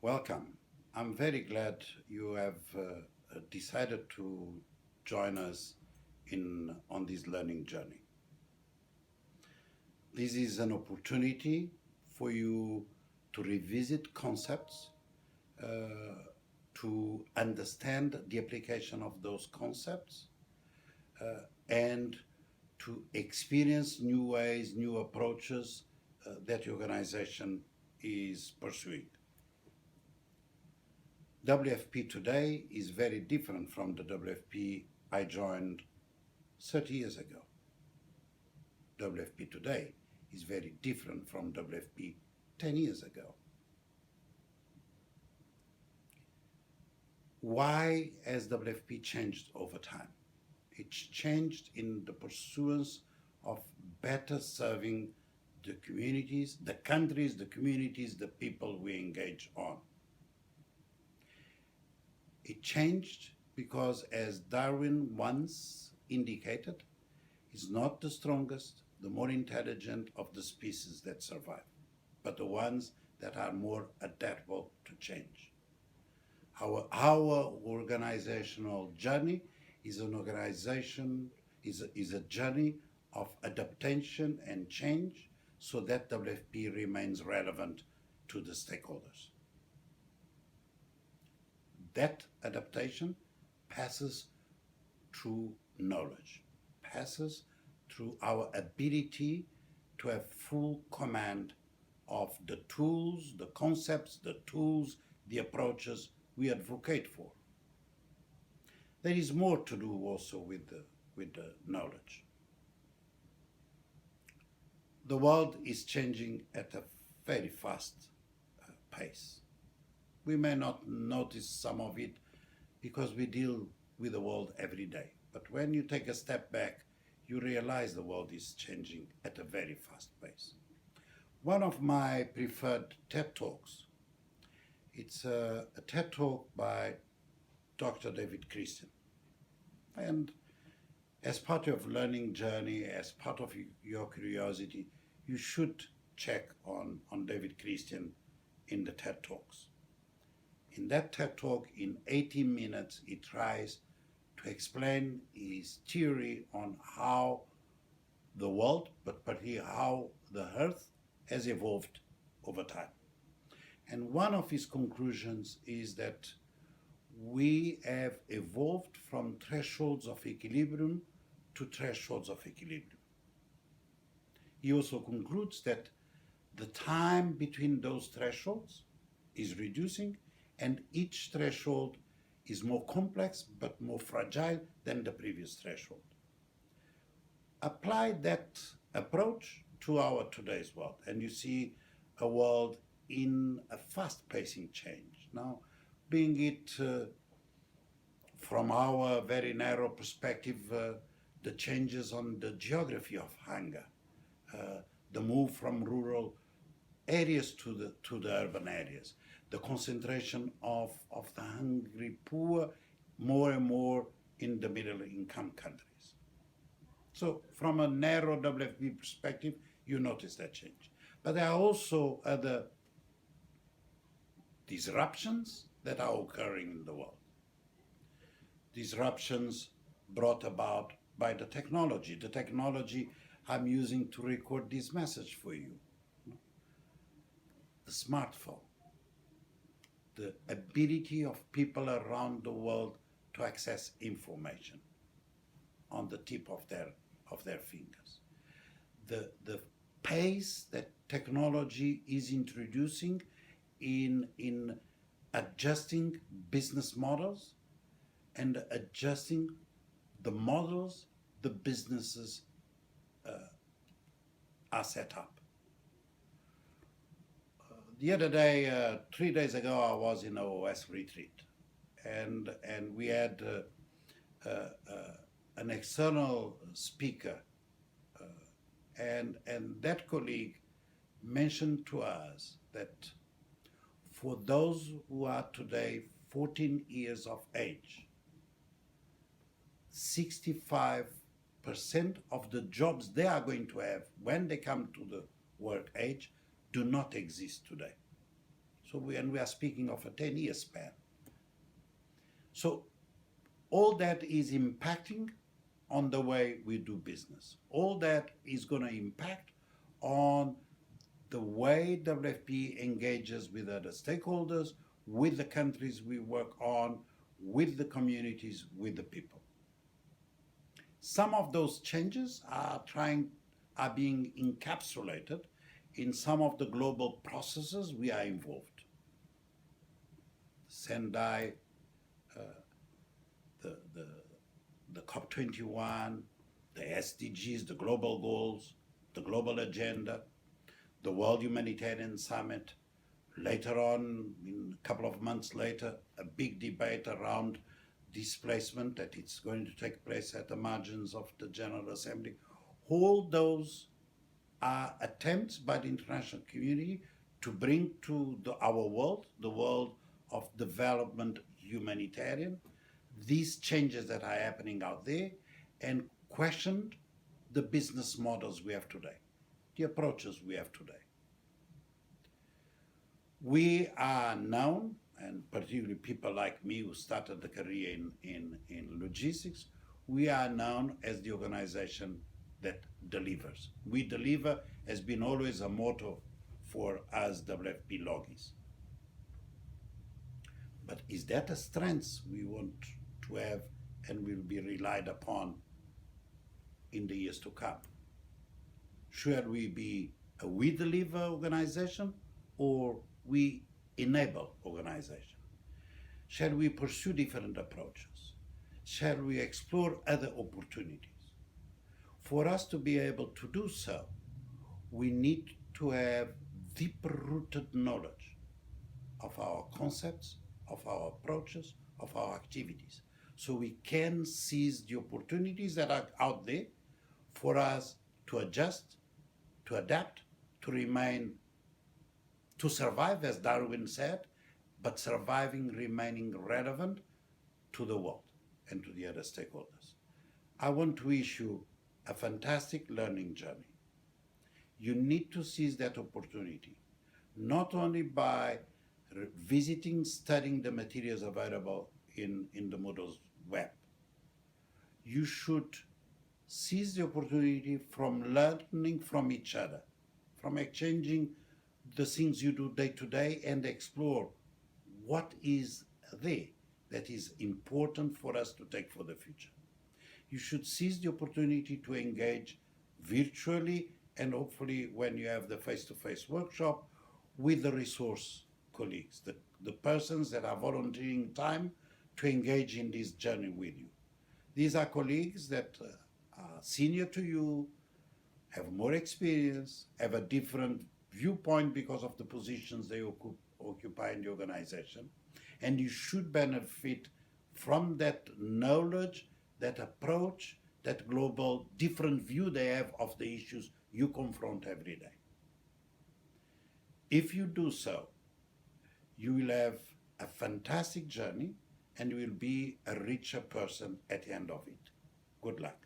Welcome. I'm very glad you have decided to join us on this learning journey. This is an opportunity for you to revisit concepts, to understand the application of those concepts, and to experience new ways, new approaches that the organization is pursuing. WFP today is very different from the WFP I joined 30 years ago. WFP today is very different from WFP 10 years ago. Why has WFP changed over time? It's changed in the pursuance of better serving the communities, the countries, the communities, the people we engage on. It changed because, as Darwin once indicated, it's not the strongest, the more intelligent of the species that survive, but the ones that are more adaptable to change. Our organizational journey is a journey of adaptation and change so that WFP remains relevant to the stakeholders. That adaptation passes through knowledge, passes through our ability to have full command of the tools, the concepts, the approaches we advocate for. There is more to do also with the knowledge. The world is changing at a very fast pace. We may not notice some of it because we deal with the world every day. But when you take a step back, you realize the world is changing at a very fast pace. One of my preferred TED Talks, it's a TED Talk by Dr. David Christian. And as part of learning journey, as part of your curiosity, you should check on David Christian in the TED Talks. In that TED Talk, in 18 minutes, he tries to explain his theory on how the world, but particularly how the earth has evolved over time. And one of his conclusions is that we have evolved from thresholds of equilibrium to thresholds of equilibrium. He also concludes that the time between those thresholds is reducing, and each threshold is more complex but more fragile than the previous threshold. Apply that approach to our today's world, and you see a world in a fast-pacing change. Now, being it from our very narrow perspective, the changes on the geography of hunger, the move from rural areas to the urban areas, the concentration of the hungry poor more and more in the middle income countries. So from a narrow WFP perspective, you notice that change. But there are also other disruptions that are occurring in the world. Disruptions brought about by the technology I'm using to record this message for you. The smartphone, the ability of people around the world to access information on the tip of their fingers. The pace that technology is introducing in adjusting business models and adjusting the models the businesses are set up. The other day, 3 days ago, I was in a OS retreat, and we had an external speaker, and that colleague mentioned to us that for those who are today 14 years of age, 65% of the jobs they are going to have when they come to the work age do not exist today. And we are speaking of a 10-year span. So all that is impacting on the way we do business. All that is going to impact on the way WFP engages with other stakeholders, with the countries we work on, with the communities, with the people. Some of those changes are being encapsulated in some of the global processes we are involved. Sendai, the COP21, the SDGs, the global goals, the global agenda, the World Humanitarian Summit. Later on, a couple of months later, a big debate around displacement that it's going to take place at the margins of the General Assembly. All those are attempts by the international community to bring to our world, the world of development humanitarian, these changes that are happening out there, and question the business models we have today, the approaches we have today. We are known, and particularly people like me who started the career in logistics, we are known as the organization that delivers. We deliver has been always a motto for us WFP loggies. But is that a strength we want to have and will be relied upon in the years to come? Should we be a we deliver organization or we enable organization? Shall we pursue different approaches? Shall we explore other opportunities? For us to be able to do so, we need to have deep-rooted knowledge of our concepts, of our approaches, of our activities, so we can seize the opportunities that are out there for us to adjust, to adapt, to remain, to survive, as Darwin said, but remaining relevant to the world and to the other stakeholders. I want to issue a fantastic learning journey. You need to seize that opportunity, not only by visiting, studying the materials available in the Moodle's web. You should seize the opportunity from learning from each other, from exchanging the things you do day to day, and explore what is there that is important for us to take for the future. You should seize the opportunity to engage virtually, and hopefully when you have the face-to-face workshop, with the resource colleagues, the persons that are volunteering time to engage in this journey with you. These are colleagues that are senior to you, have more experience, have a different viewpoint because of the positions they occupy in the organization, and you should benefit from that knowledge, that approach, that global different view they have of the issues you confront every day. If you do so, you will have a fantastic journey and you will be a richer person at the end of it. Good luck.